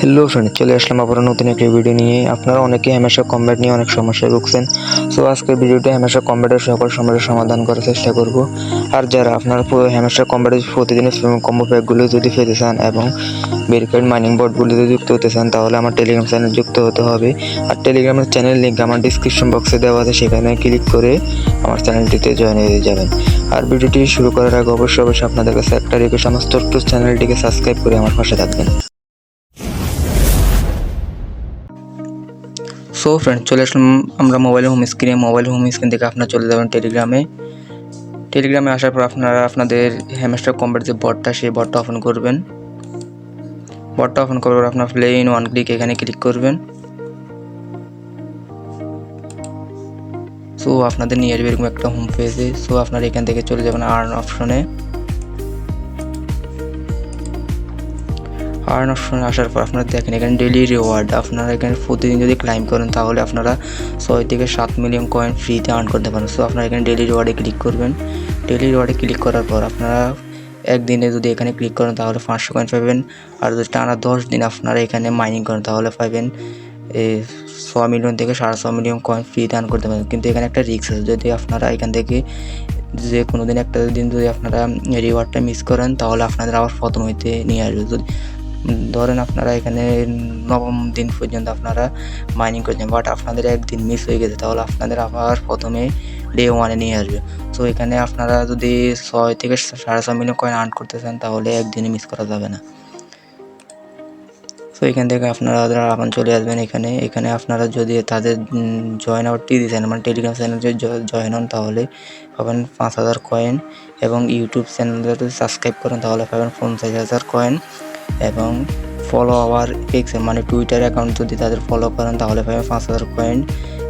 Hello friend, চলে আসলাম আবার নতুন একটি ভিডিও নিয়ে। আপনারা অনেকেই হ্যামেশা কমব্যাট নিয়ে অনেক সমস্যায় ভুগছেন। সো আজকের ভিডিওতে হ্যামেশা কমব্যাটের সকল সমস্যার সমাধান করার চেষ্টা করব। আর যারা আপনারা হ্যামেশা কমব্যাটের প্রতিদিনের কম্বো প্যাকগুলো যদি পেতে চান এবং ভেরিফাইড মাইনিং বোর্ডগুলিতে যুক্ত হতে চান, তাহলে আমার টেলিগ্রাম চ্যানেল যুক্ত হতে হবে। আর টেলিগ্রামের চ্যানেল লিঙ্ক আমার ডিসক্রিপশন বক্সে দেওয়া আছে, সেখানে ক্লিক করে আমার চ্যানেলটিতে জয়েন হয়ে যাবেন। আর ভিডিওটি শুরু করার আগে অবশ্যই আপনাদের কাছে একটা রিকোয়েস্ট, আমার ছোট্ট চ্যানেলটিকে সাবস্ক্রাইব করে আমার পাশে থাকবেন। সো ফ্রেন্ড, চলে আসলাম আমরা মোবাইল হোম স্ক্রিন থেকে আপনারা চলে যাবেন টেলিগ্রামে আসার পর আপনারা আপনাদের হ্যামস্টার কমব্যাট যে বটটা, সেই বটটা ওপেন করবেন। বটটা ওপেন করার পর আপনার প্লে ইন ওয়ান ক্লিক এখানে ক্লিক করবেন। সো আপনাদের নিয়ে আসবে এরকম একটা হোম পেজে। সো আপনারা এখান থেকে চলে যাবেন আর্ন অপশনে। আসার পর আপনারা দেখেন এখানে ডেইলি রিওয়ার্ড। আপনারা এখানে প্রতিদিন যদি ক্লাইম করেন তাহলে আপনারা 6 থেকে 7 মিলিয়ন কয়েন ফ্রিতে আর্ন করতে পারেন। সো আপনারা এখানে ডেইলি রিওয়ার্ডে ক্লিক করবেন। ডেইলি রিওয়ার্ডে ক্লিক করার পর আপনারা একদিনে যদি এখানে ক্লিক করেন তাহলে 500 কয়েন পাবেন। আর যদি টানা 10 দিন আপনারা এখানে মাইনিং করেন তাহলে পাবেন 6 মিলিয়ন থেকে 6.5 মিলিয়ন কয়েন ফ্রিতে আর্ন করতে পারেন। কিন্তু এখানে একটা রিস্ক আছে, যদি আপনারা এখান থেকে যে কোনো দিন একটা দিন যদি আপনারা রিওয়ার্ডটা মিস করেন তাহলে আপনাদের আবার প্রথম হইতে নিয়ে আসবে। যদি ধরেন আপনারা এখানে 9ম দিন পর্যন্ত আপনারা মাইনিং করছেন, বাট আপনাদের একদিন মিস হয়ে গেছে, তাহলে আপনাদের আবার প্রথমে ডে 1-এ নিয়ে আসবে। সো এখানে আপনারা যদি 6 থেকে 6.5 মিলিয়ন কয়েন আর্ন করতে চান তাহলে একদিনে মিস করা যাবে না। সো এখান থেকে আপনারা আবার চলে আসবেন এখানে আপনারা যদি তাদের জয়েন আউটটি দিয়েছেন, মানে টেলিগ্রাম চ্যানেল যদি জয়েন হন তাহলে পাবেন 5,000 কয়েন, এবং ইউটিউব চ্যানেল যদি সাবস্ক্রাইব করেন তাহলে পাবেন 50,000 কয়েন, এবং ফলো আওয়ার এক্স মানে টুইটার অ্যাকাউন্ট যদি তাদের ফলো করেন তাহলে পাবেন 5,000 কয়েন,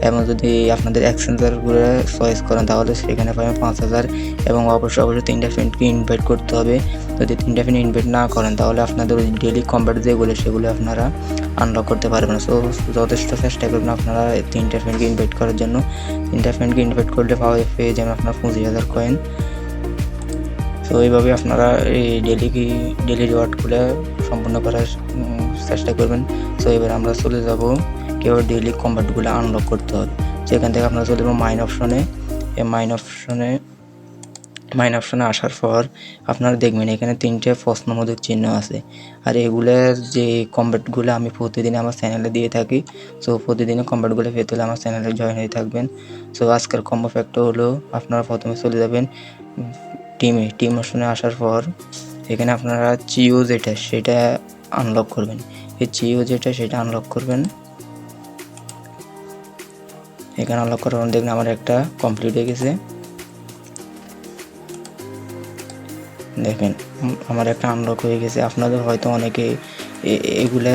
এবং যদি আপনাদের এক্সচেঞ্জারগুলো চয়েস করেন তাহলে সেখানে পাবেন 5,000, এবং অবশ্যই 3টা ফ্রেন্ডকে ইনভাইট করতে হবে। যদি 3টা ফ্রেন্ড ইনভাইট না করেন তাহলে আপনাদের ডেইলি কমব্যাট যেগুলো সেগুলো আপনারা আনলক করতে পারবেন না। সো যথেষ্ট চেষ্টা করবেন আপনারা 3টা ফ্রেন্ডকে ইনভাইট করার জন্য। 3টা ফ্রেন্ডকে ইনভাইট করলে পেয়ে যাবেন আপনার 25,000 কয়েন। তো এইভাবে আপনারা এই ডেলি রিওয়ার্ডগুলো সম্পূর্ণ করার চেষ্টা করবেন। সো এবার আমরা চলে যাব কেউ ডেইলি কমব্যাটগুলো আনলক করতে হবে। সেখান থেকে আপনারা চলে যাবো মাইন অপশনে। এই মাইন অপশনে আসার পর আপনারা দেখবেন এখানে 3টে প্রশ্নবোধক চিহ্ন আছে। আর এগুলোর যে কমব্যাটগুলো আমি প্রতিদিন আমার চ্যানেলে দিয়ে থাকি। সো প্রতিদিনের কমব্যাটগুলো পেতে হলে আমার চ্যানেলে জয়েন হয়ে থাকবেন। সো আজকের কম্বো ফ্যাক্টর হলো আপনারা প্রথমে চলে যাবেন টিম অপশনে। আসার পর এখানে আপনারা চিও যেটা সেটা আনলক করবেন। এই চিও যেটা সেটা আনলক করবেন। এখানে আনলক করার পর দেখবেন আমার একটা কমপ্লিট হয়ে গেছে। দেখেন আমার একটা আনলক হয়ে গেছে। আপনাদের হয়তো অনেকে এগুলো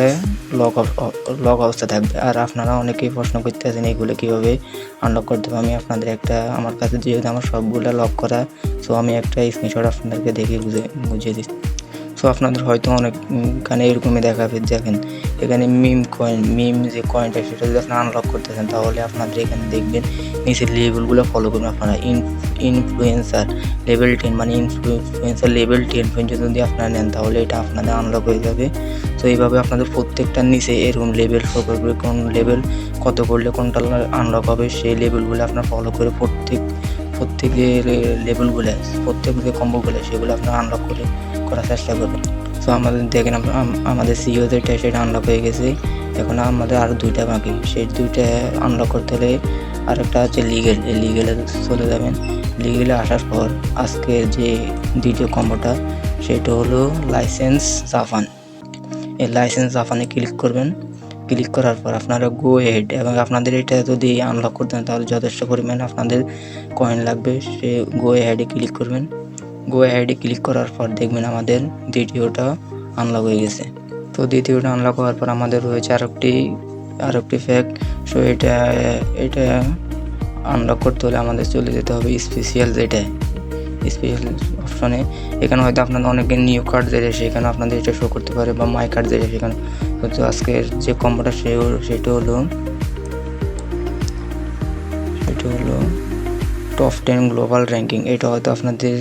লক অবস্থা থাকবে, আর আপনারা অনেকেই প্রশ্ন করতে আছেন এগুলো কীভাবে আনলক করতে হবে। আমি আপনাদের আমার কাছে যেহেতু আমার সবগুলো লক করা, সো আমি একটা স্ক্রিনশট আপনাদেরকে দেখে বুঝিয়ে দিচ্ছি। সো আপনাদের হয়তো অনেকখানে এরকমই দেখাবে। দেখেন এখানে মিম যে কয়েনটা সেটা যদি আপনারা আনলক করতে চান তাহলে আপনাদের এখানে দেখবেন নিচের লেভেলগুলো ফলো করবেন। আপনারা ইনফ্লুয়েন্সার লেভেল 10 মানে ইনফ্লুয়েন্সার লেভেল 10 পর্যন্ত যদি আপনারা নেন তাহলে এটা আপনাদের আনলক হয়ে যাবে। তো এইভাবে আপনাদের প্রত্যেকটার নিচে এরকম লেভেল ফলো করবে, কোন লেভেল কত করলে কোনটা আনলক হবে সেই লেভেলগুলো আপনারা ফলো করে প্রত্যেক লেভেলগুলো প্রত্যেক যে কম্বোগুলো সেগুলো আপনারা আনলক করার চেষ্টা করবেন। সো আমাদের দেখেন আমাদের সিও যেটা সেটা আনলক হয়ে গেছে। এখন আমাদের আরও 2টা বাকি। সেই 2টা আনলক করতে হলে আরেকটা হচ্ছে লিগেলে চলে যাবেন। লিগেলে আসার পর আজকের যে দ্বিতীয় কম্বোটা সেটা হলো লাইসেন্স জাপান। এই লাইসেন্স জাপানে ক্লিক করবেন। ক্লিক করার পর আপনারা গো হেড, এবং আপনাদের এটা যদি আনলক করতে হয় তাহলে যথেষ্ট পরিমাণে আপনাদের কয়েন লাগবে। সে গো হেডে ক্লিক করবেন। গো হেডে ক্লিক করার পর দেখবেন আমাদের দ্বিতীয়টা আনলক হয়ে গেছে। তো দ্বিতীয়টা আনলক হওয়ার পর আমাদের রয়েছে আরেকটি ফ্যাক। সো এটা আনলক করতে হলে আমাদের চলে যেতে হবে স্পেশাল অপশনে। এখানে হয়তো আপনাদের অনেকের নিউ কার্ড যেটা সেখানে আপনাদের এটা শো করতে পারে, বা মাই কার্ড যেটা সেখানে। তো আজকের যে কম্বোটা সেটা হলো টপ 10 গ্লোবাল র্যাঙ্কিং। এটা হয়তো আপনাদের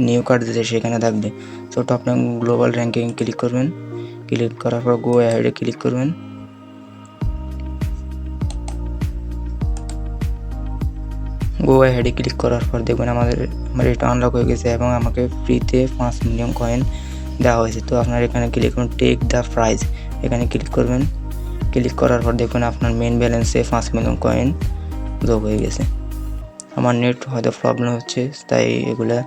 নিউ কার্ড যেটা সেখানে থাকবে। So top 10 global ranking click click করার পর গো অ্যাহেডে ক্লিক করবেন। গো অ্যাহেডে ক্লিক করার পর দেখবেন আমার এটা আনলক হয়ে গেছে এবং আমাকে ফ্রিতে 5 মিলিয়ন কয়েন দেওয়া হয়েছে। তো আপনার এখানে ক্লিক করুন টেক দ্য প্রাইজ, এখানে ক্লিক করবেন। ক্লিক করার পর দেখবেন আপনার মেন ব্যালেন্সে 5 মিলিয়ন কয়েন যোগ হয়ে গেছে। আমার নেট হয়তো প্রবলেম হচ্ছে তাই এগুলা।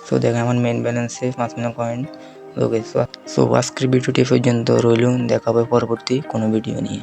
তো দেখেন আমার মেন ব্যালেন্সে 5 মিলিয়ন কয়েন যোগ হয়েছে। সো আজকের ভিডিওটি পর্যন্ত রইল, দেখা হবে পরবর্তী কোনো ভিডিও নিয়ে।